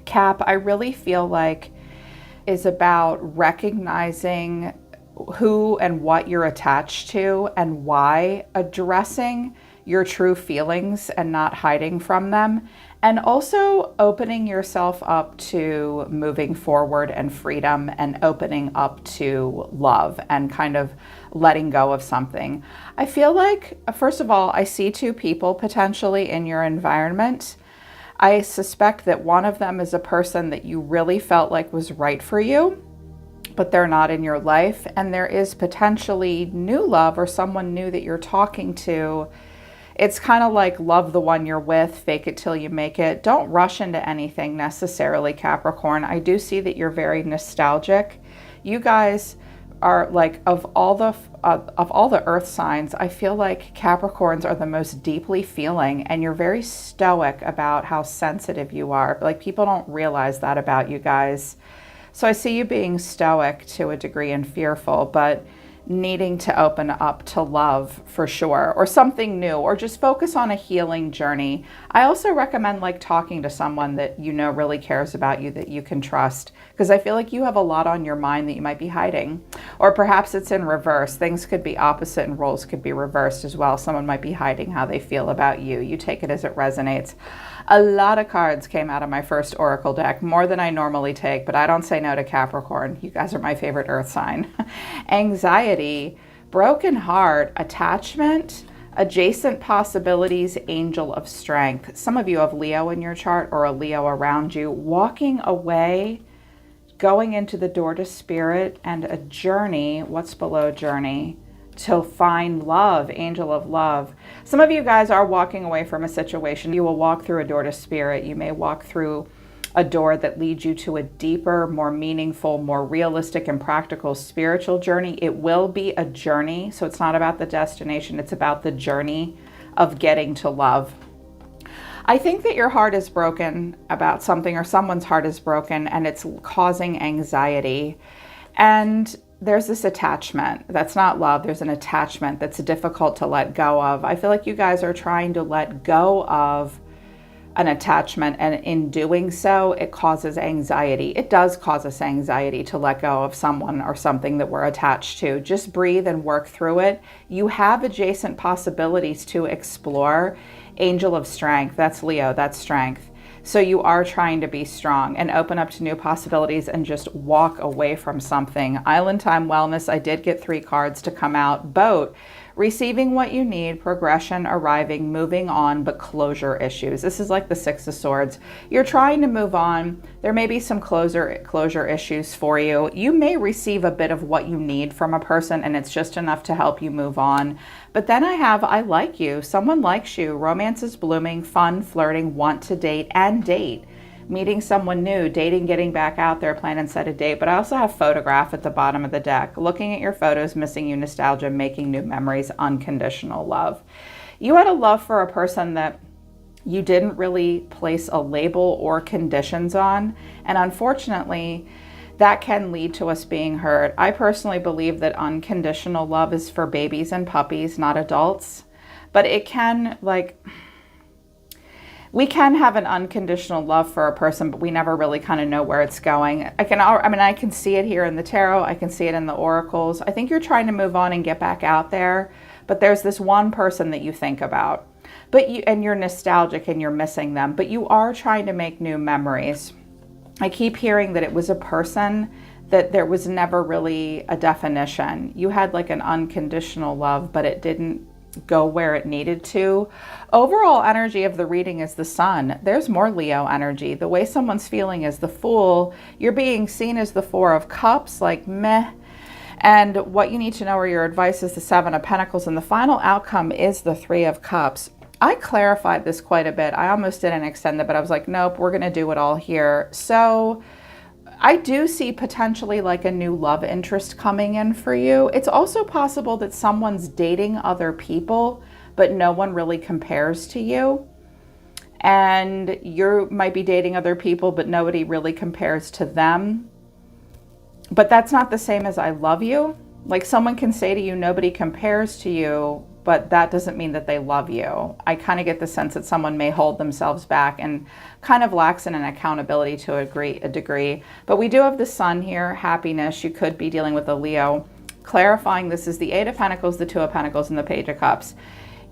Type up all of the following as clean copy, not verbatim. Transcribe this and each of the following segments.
Cap, I really feel like is about recognizing who and what you're attached to and why, addressing your true feelings and not hiding from them, and also opening yourself up to moving forward and freedom and opening up to love and kind of letting go of something. I feel like, first of all, I see two people potentially in your environment. I suspect that one of them is a person that you really felt like was right for you, but they're not in your life. And there is potentially new love or someone new that you're talking to. It's kind of like love the one you're with, fake it till you make it. Don't rush into anything necessarily, Capricorn. I do see that you're very nostalgic. You guys are like, of all the earth signs, I feel like Capricorns are the most deeply feeling, and you're very stoic about how sensitive you are. Like, people don't realize that about you guys. So I see you being stoic to a degree and fearful, but needing to open up to love for sure, or something new, or just focus on a healing journey. I also recommend like talking to someone that you know really cares about you, that you can trust, because I feel like you have a lot on your mind that you might be hiding. Or perhaps it's in reverse. Things could be opposite and roles could be reversed as well. Someone might be hiding how they feel about you. You take it as it resonates. A lot of cards came out of my first Oracle deck, more than I normally take, but I don't say no to Capricorn. You guys are my favorite earth sign. Anxiety, broken heart, attachment, adjacent possibilities, angel of strength. Some of you have Leo in your chart or a Leo around you. Walking away, going into the door to spirit, and a journey. What's below journey? To find love, angel of love. Some of you guys are walking away from a situation. You will walk through a door to spirit. You may walk through a door that leads you to a deeper, more meaningful, more realistic and practical spiritual journey. It will be a journey. So it's not about the destination. It's about the journey of getting to love. I think that your heart is broken about something, or someone's heart is broken, and it's causing anxiety. And there's this attachment that's not love. There's an attachment that's difficult to let go of. I feel like you guys are trying to let go of an attachment, and in doing so, it causes anxiety. It does cause us anxiety to let go of someone or something that we're attached to. Just breathe and work through it. You have adjacent possibilities to explore. Angel of strength, that's Leo, that's strength. So you are trying to be strong and open up to new possibilities and just walk away from something. Island time wellness, I did get 3 cards to come out. Boat, receiving what you need, progression, arriving, moving on, but closure issues. This is like the 6 of Swords. You're trying to move on. There may be some closure issues for you. You may receive a bit of what you need from a person, and it's just enough to help you move on. But then I like you. Someone likes you. Romance is blooming, fun, flirting, want to date, and date. Meeting someone new, dating, getting back out there, plan and set a date. But I also have photograph at the bottom of the deck. Looking at your photos, missing you, nostalgia, making new memories, unconditional love. You had a love for a person that you didn't really place a label or conditions on. And unfortunately, that can lead to us being hurt. I personally believe that unconditional love is for babies and puppies, not adults. But it can, we can have an unconditional love for a person, but we never really kind of know where it's going. I can see it here in the tarot. I can see it in the oracles. I think you're trying to move on and get back out there, but there's this one person that you think about, and you're nostalgic and you're missing them, but you are trying to make new memories. I keep hearing that it was a person that there was never really a definition. You had like an unconditional love, but it didn't go where it needed to. Overall energy of the reading is the Sun. There's more Leo energy. The way someone's feeling is the Fool. You're being seen as the 4 of Cups, like meh. And what you need to know, or your advice, is the 7 of Pentacles. And the final outcome is the 3 of Cups. I clarified this quite a bit. I almost didn't extend it, but I was like, nope, we're going to do it all here. So I do see potentially like a new love interest coming in for you. It's also possible that someone's dating other people, but no one really compares to you. And you might be dating other people, but nobody really compares to them. But that's not the same as I love you. Like, someone can say to you, nobody compares to you, but that doesn't mean that they love you. I kind of get the sense that someone may hold themselves back and kind of lacks in an accountability to a degree. But we do have the Sun here, happiness. You could be dealing with a Leo. Clarifying, this is the Eight of Pentacles, the Two of Pentacles, and the Page of Cups.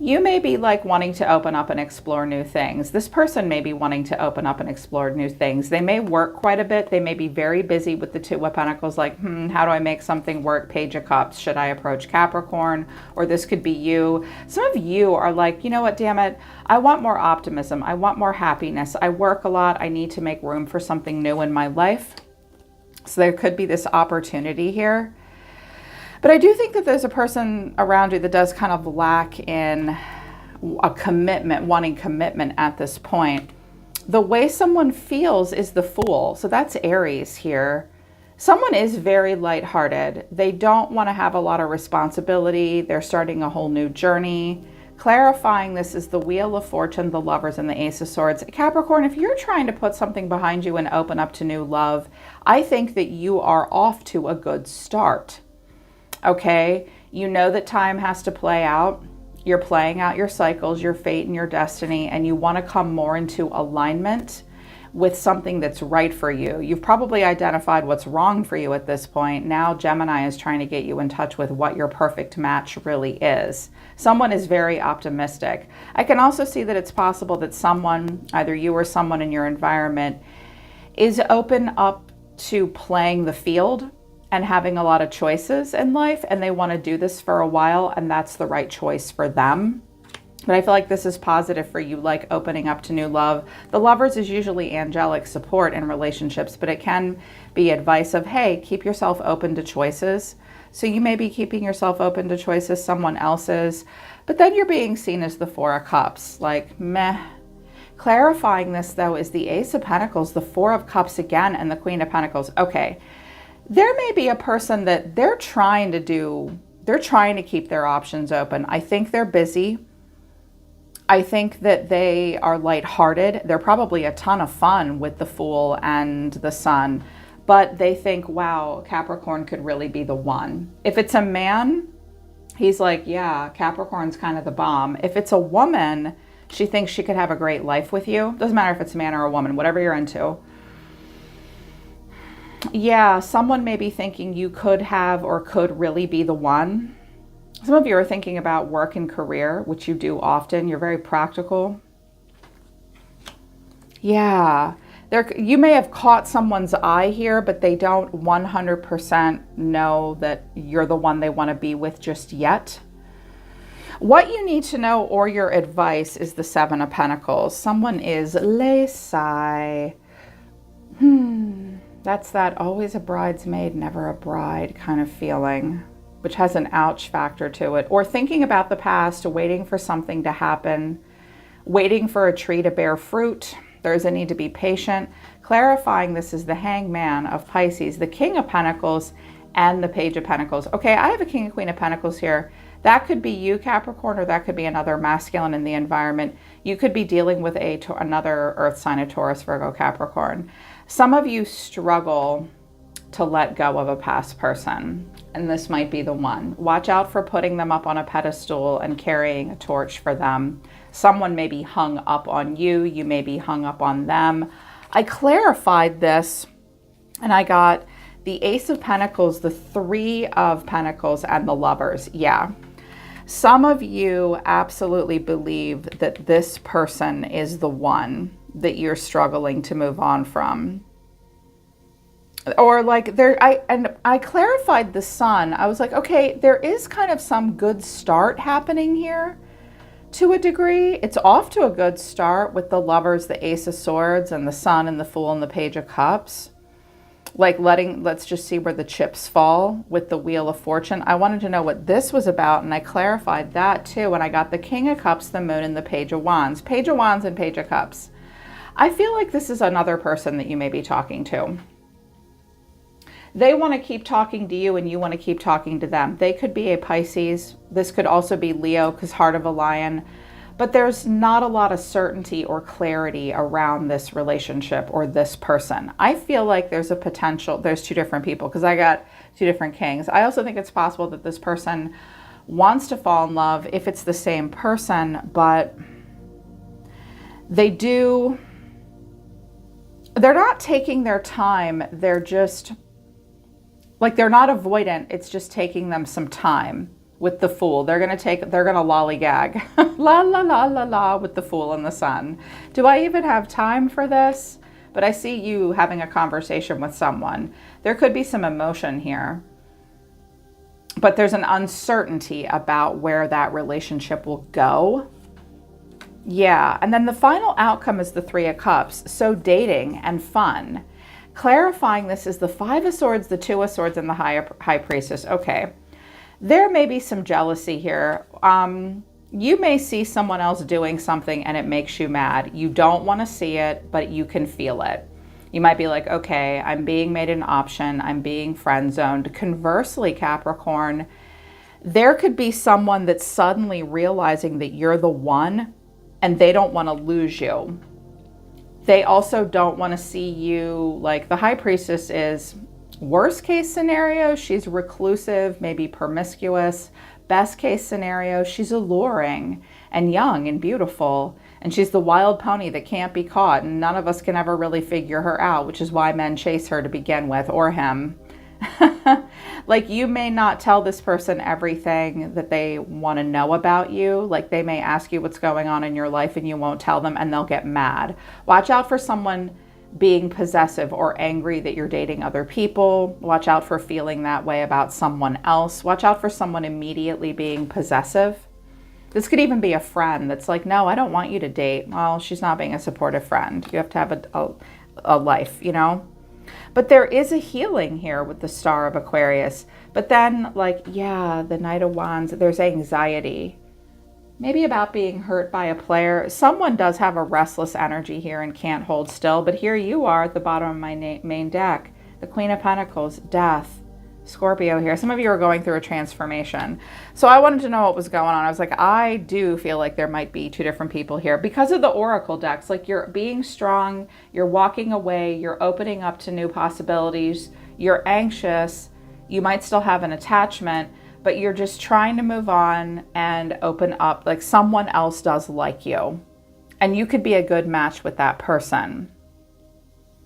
You may be like wanting to open up and explore new things. This person may be wanting to open up and explore new things. They may work quite a bit. They may be very busy with the Two of Pentacles, like, how do I make something work? Page of Cups. Should I approach Capricorn? Or this could be you. Some of you are like, you know what, damn it, I want more optimism. I want more happiness. I work a lot. I need to make room for something new in my life. So there could be this opportunity here. But I do think that there's a person around you that does kind of lack in a commitment, wanting commitment at this point. The way someone feels is the Fool. So that's Aries here. Someone is very lighthearted. They don't want to have a lot of responsibility. They're starting a whole new journey. Clarifying, this is the Wheel of Fortune, the Lovers, and the Ace of Swords. Capricorn, if you're trying to put something behind you and open up to new love, I think that you are off to a good start. Okay, you know that time has to play out. You're playing out your cycles, your fate, and your destiny, and you want to come more into alignment with something that's right for you. You've probably identified what's wrong for you at this point. Now Gemini is trying to get you in touch with what your perfect match really is. Someone is very optimistic. I can also see that it's possible that someone, either you or someone in your environment, is open up to playing the field and having a lot of choices in life, and they want to do this for a while, and that's the right choice for them. But I feel like this is positive for you, like opening up to new love. The Lovers is usually angelic support in relationships, but it can be advice of, hey, keep yourself open to choices. So you may be keeping yourself open to choices someone else's, but then you're being seen as the Four of Cups, like meh. Clarifying this though is the Ace of Pentacles, the Four of Cups again, and the Queen of Pentacles. Okay. There may be a person that they're trying to keep their options open. I think they're busy. I think that they are lighthearted. They're probably a ton of fun with the Fool and the Sun, but they think, wow, Capricorn could really be the one. If it's a man, he's like, yeah, Capricorn's kind of the bomb. If it's a woman, she thinks she could have a great life with you. Doesn't matter if it's a man or a woman, whatever you're into. Yeah, someone may be thinking you could have or could really be the one. Some of you are thinking about work and career, which you do often. You're very practical. Yeah, you may have caught someone's eye here, but they don't 100% know that you're the one they want to be with just yet. What you need to know, or your advice, is the Seven of Pentacles. Someone is laissez. That's that always a bridesmaid, never a bride kind of feeling, which has an ouch factor to it. Or thinking about the past, waiting for something to happen, waiting for a tree to bear fruit. There's a need to be patient. Clarifying, this is the Hangman of Pisces, the King of Pentacles, and the Page of Pentacles. Okay, I have a King and Queen of Pentacles here. That could be you, Capricorn, or that could be another masculine in the environment. You could be dealing with another earth sign of Taurus, Virgo, Capricorn. Some of you struggle to let go of a past person, and this might be the one. Watch out for putting them up on a pedestal and carrying a torch for them. Someone may be hung up on you. You may be hung up on them. I clarified this, and I got the Ace of Pentacles, the Three of Pentacles, and the Lovers. Yeah. Some of you absolutely believe that this person is the one that you're struggling to move on from. Or like I clarified the Sun. I was like, okay, there is kind of some good start happening here to a degree. It's off to a good start with the Lovers, the Ace of Swords, and the Sun and the Fool and the Page of Cups. Like let's just see where the chips fall with the Wheel of Fortune. I wanted to know what this was about, and I clarified that too. And I got the King of Cups, the Moon, and the Page of Wands. Page of Wands and Page of Cups. I feel like this is another person that you may be talking to. They want to keep talking to you and you want to keep talking to them. They could be a Pisces. This could also be Leo, because Heart of a Lion. But there's not a lot of certainty or clarity around this relationship or this person. I feel like there's a potential, there's two different people, because I got two different kings. I also think it's possible that this person wants to fall in love if it's the same person, but they're not taking their time. They're just like, they're not avoidant. It's just taking them some time. With the Fool, they're gonna lollygag la la la la la with the Fool and the Sun. Do I even have time for this? But I see you having a conversation with someone. There could be some emotion here, but there's an uncertainty about where that relationship will go. Yeah, and then the final outcome is the Three of Cups. So dating and fun. Clarifying this is the Five of Swords, the Two of Swords, and the High Priestess. Okay. There may be some jealousy here. You may see someone else doing something and it makes you mad. You don't want to see it, but you can feel it. You might be like, okay, I'm being made an option. I'm being friend zoned. Conversely, Capricorn, there could be someone that's suddenly realizing that you're the one and they don't want to lose you. They also don't want to see you, like the High Priestess is, worst case scenario, she's reclusive, maybe promiscuous. Best case scenario, she's alluring and young and beautiful. And she's the wild pony that can't be caught. And none of us can ever really figure her out, which is why men chase her to begin with, or him. Like, you may not tell this person everything that they want to know about you. Like, they may ask you what's going on in your life and you won't tell them, and they'll get mad. Watch out for someone being possessive or angry that you're dating other people. Watch out for feeling that way about someone else. Watch out for someone immediately being possessive. This could even be a friend that's like, no, I don't want you to date. Well, she's not being a supportive friend. You have to have a life, you know? But there is a healing here with the Star of Aquarius. But then, like, yeah, the Knight of Wands, there's anxiety. Maybe about being hurt by a player. Someone does have a restless energy here and can't hold still, but here you are at the bottom of my main deck. The Queen of Pentacles, Death, Scorpio here. Some of you are going through a transformation. So I wanted to know what was going on. I was like, I do feel like there might be two different people here because of the Oracle decks. Like, you're being strong, you're walking away, you're opening up to new possibilities, you're anxious, you might still have an attachment, but you're just trying to move on and open up. Like, someone else does like you, and you could be a good match with that person.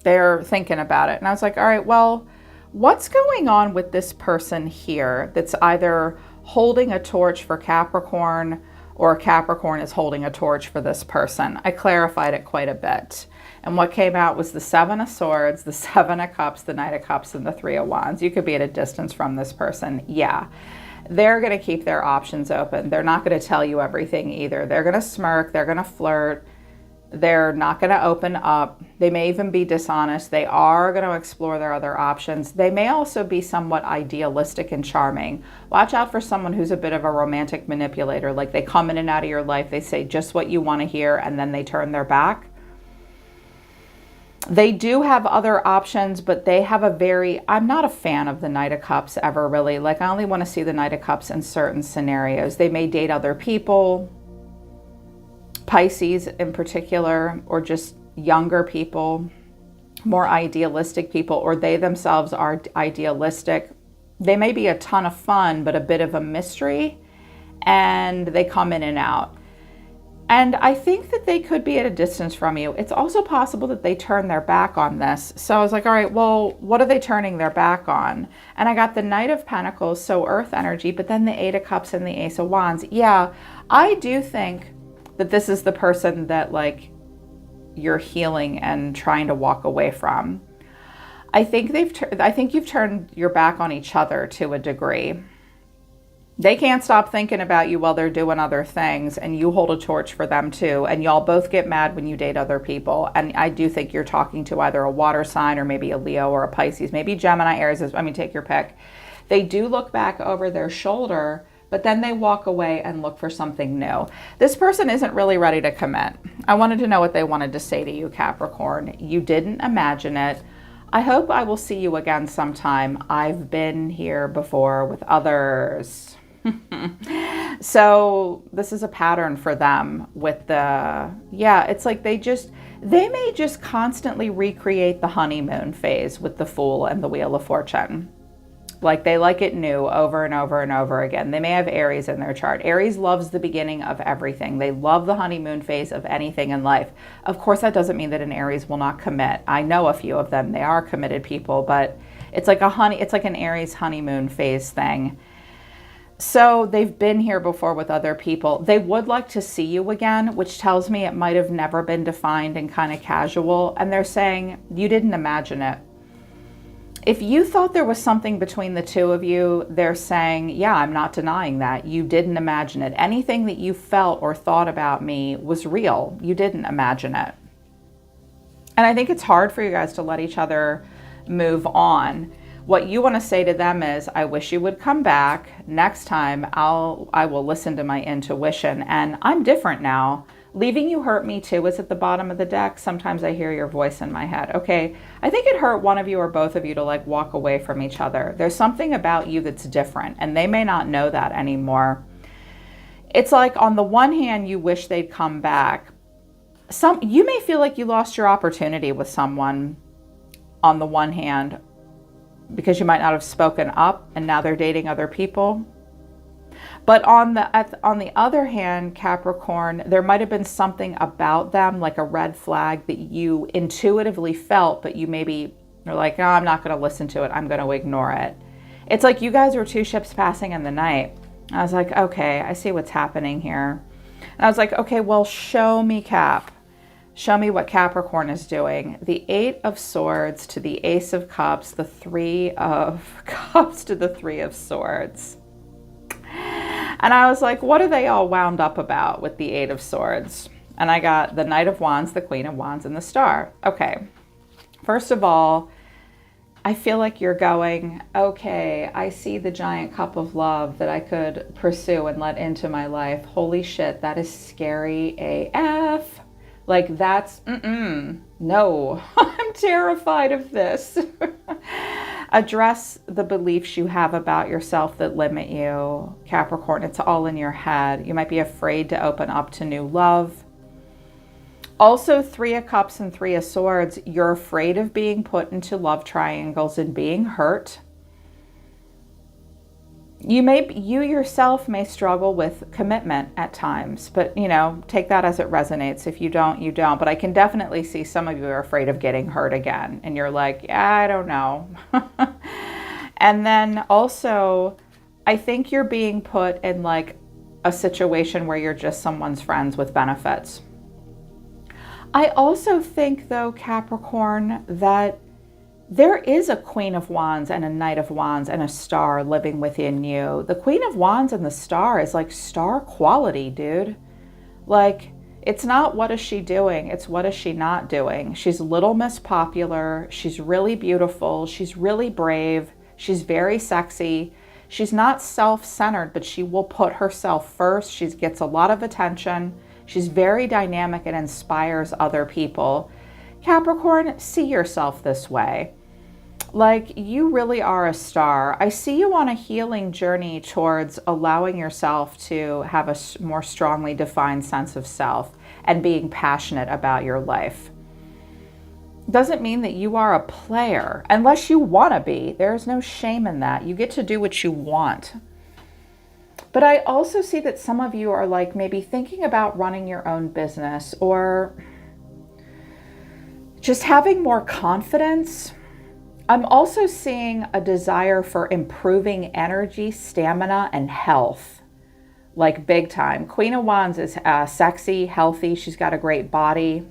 They're thinking about it. And I was like, all right, well, what's going on with this person here that's either holding a torch for Capricorn or Capricorn is holding a torch for this person? I clarified it quite a bit. And what came out was the Seven of Swords, the Seven of Cups, the Knight of Cups, and the Three of Wands. You could be at a distance from this person. Yeah. They're going to keep their options open. They're not going to tell you everything either. They're going to smirk. They're going to flirt. They're not going to open up. They may even be dishonest. They are going to explore their other options. They may also be somewhat idealistic and charming. Watch out for someone who's a bit of a romantic manipulator. Like, they come in and out of your life. They say just what you want to hear, and then they turn their back. They do have other options, but they have I'm not a fan of the Knight of Cups ever, really. Like, I only want to see the Knight of Cups in certain scenarios. They may date other people, Pisces in particular, or just younger people, more idealistic people, or they themselves are idealistic. They may be a ton of fun, but a bit of a mystery, and they come in and out. And I think that they could be at a distance from you. It's also possible that they turn their back on this. So I was like, all right, well, what are they turning their back on? And I got the Knight of Pentacles, so earth energy, but then the Eight of Cups and the Ace of Wands. Yeah, I do think that this is the person that, like, you're healing and trying to walk away from. I think you've turned your back on each other to a degree. They can't stop thinking about you while they're doing other things, and you hold a torch for them too, and y'all both get mad when you date other people. And I do think you're talking to either a water sign or maybe a Leo or a Pisces, maybe Gemini, Aries, take your pick. They do look back over their shoulder, but then they walk away and look for something new. This person isn't really ready to commit. I wanted to know what they wanted to say to you, Capricorn. You didn't imagine it. I hope I will see you again sometime. I've been here before with others. So this is a pattern for them with it's like they may just constantly recreate the honeymoon phase with the Fool and the Wheel of Fortune. Like they like it new over and over and over again. They may have Aries in their chart. Aries loves the beginning of everything. They love the honeymoon phase of anything in life. Of course, that doesn't mean that an Aries will not commit. I know a few of them. They are committed people, but it's like an Aries honeymoon phase thing. So they've been here before with other people. They would like to see you again, which tells me it might have never been defined and kind of casual. And they're saying you didn't imagine it. If you thought there was something between the two of you, they're saying, yeah, I'm not denying that. You didn't imagine it. Anything that you felt or thought about me was real. You didn't imagine it. And I think it's hard for you guys to let each other move on. What you want to say to them is, I wish you would come back. Next time, I will listen to my intuition. And I'm different now. Leaving you hurt me too is at the bottom of the deck. Sometimes I hear your voice in my head. Okay, I think it hurt one of you or both of you to like walk away from each other. There's something about you that's different, and they may not know that anymore. It's like on the one hand, you wish they'd come back. You may feel like you lost your opportunity with someone on the one hand, because you might not have spoken up and now they're dating other people. But on the other hand, Capricorn, there might have been something about them, like a red flag that you intuitively felt, but you're like, no, I'm not going to listen to it. I'm going to ignore it. It's like you guys were two ships passing in the night. I was like, okay, I see what's happening here. And I was like, okay, well, show me, Cap. Show me what Capricorn is doing. The 8 of Swords to the Ace of Cups, the 3 of Cups to the 3 of Swords. And I was like, what are they all wound up about with the 8 of Swords? And I got the Knight of Wands, the Queen of Wands, and the Star. Okay. First of all, I feel like you're going, okay, I see the giant cup of love that I could pursue and let into my life. Holy shit, that is scary AF. Like that's, no, I'm terrified of this. Address the beliefs you have about yourself that limit you, Capricorn. It's all in your head. You might be afraid to open up to new love. Also, 3 of Cups and 3 of Swords, you're afraid of being put into love triangles and being hurt. You yourself may struggle with commitment at times, but take that as it resonates. If you don't, you don't. But I can definitely see some of you are afraid of getting hurt again. And you're like, yeah, I don't know. And then also, I think you're being put in like a situation where you're just someone's friends with benefits. I also think though, Capricorn, that there is a Queen of Wands and a Knight of Wands and a Star living within you. The Queen of Wands and the Star is like star quality, dude. Like, it's not what is she doing, it's what is she not doing. She's Little Miss Popular. She's really beautiful. She's really brave. She's very sexy. She's not self-centered, but she will put herself first. She gets a lot of attention. She's very dynamic and inspires other people. Capricorn, see yourself this way. Like, you really are a star. I see you on a healing journey towards allowing yourself to have a more strongly defined sense of self and being passionate about your life. Doesn't mean that you are a player unless you want to be. There's no shame in that. You get to do what you want. But I also see that some of you are like maybe thinking about running your own business or just having more confidence. I'm also seeing a desire for improving energy, stamina, and health, like big time. Queen of Wands is sexy, healthy. She's got a great body.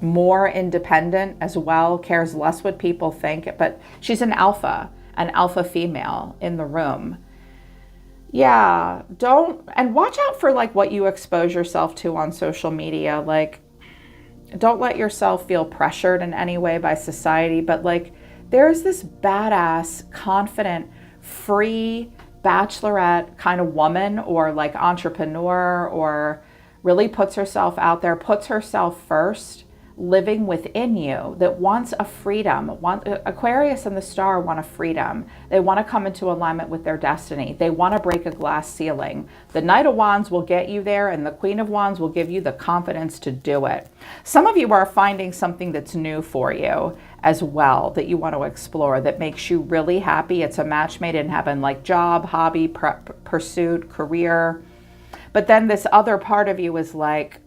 More independent as well, cares less what people think, but she's an alpha female in the room. Yeah, and watch out for like what you expose yourself to on social media. Like, don't let yourself feel pressured in any way by society, but like there's this badass, confident, free bachelorette kind of woman or like entrepreneur or really puts herself out there, puts herself first. living within you that wants a freedom. Aquarius and the star want a freedom. They want to come into alignment with their destiny. They want to break a glass ceiling. The Knight of Wands will get you there, and the Queen of Wands will give you the confidence to do it. Some of you are finding something that's new for you as well, that you want to explore, that makes you really happy. It's a match made in heaven, like job, hobby, pursuit, career. But then this other part of you is like,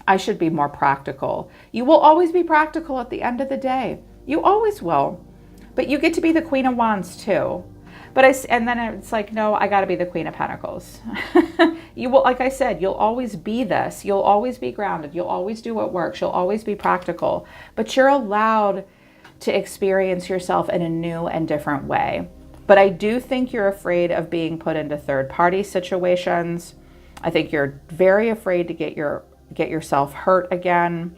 I should be more practical. You will always be practical at the end of the day. You always will. But you get to be the Queen of Wands too. And then it's like, no, I got to be the Queen of Pentacles. You will, like I said, you'll always be this. You'll always be grounded. You'll always do what works. You'll always be practical. But you're allowed to experience yourself in a new and different way. But I do think you're afraid of being put into third-party situations. I think you're very afraid to get yourself hurt again.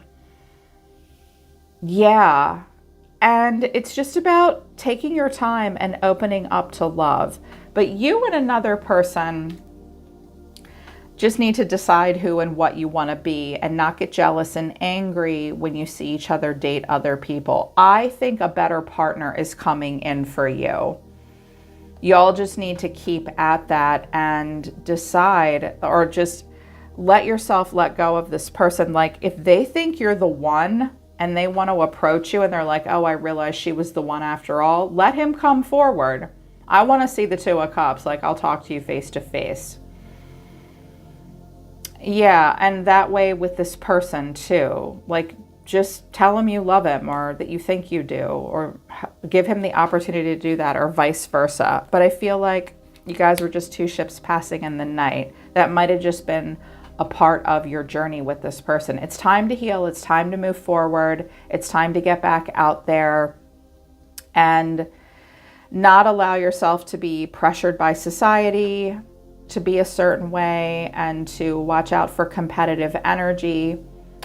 Yeah. And it's just about taking your time and opening up to love. But you and another person just need to decide who and what you want to be and not get jealous and angry when you see each other date other people. I think a better partner is coming in for you. Y'all just need to keep at that and decide, or just let yourself let go of this person. Like, if they think you're the one and they want to approach you and they're like, oh, I realized she was the one after all, let him come forward. I want to see the Two of Cups. Like, I'll talk to you face to face. Yeah, and that way with this person too. Like, just tell him you love him, or that you think you do, or give him the opportunity to do that, or vice versa. But I feel like you guys were just two ships passing in the night. That might have just been a part of your journey with this person. It's time to heal. It's time to move forward. It's time to get back out there and not allow yourself to be pressured by society to be a certain way, and to watch out for competitive energy.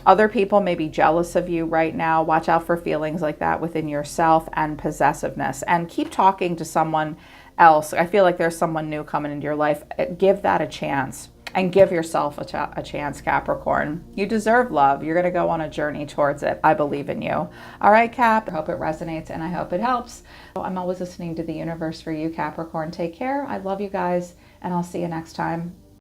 Other people may be jealous of you right now. Watch out for feelings like that within yourself, and possessiveness. And keep talking to someone else. I feel like there's someone new coming into your life. Give that a chance, and give yourself a chance, Capricorn. You deserve love. You're going to go on a journey towards it. I believe in you. All right, Cap. I hope it resonates, and I hope it helps. I'm always listening to the universe for you, Capricorn. Take care. I love you guys, and I'll see you next time.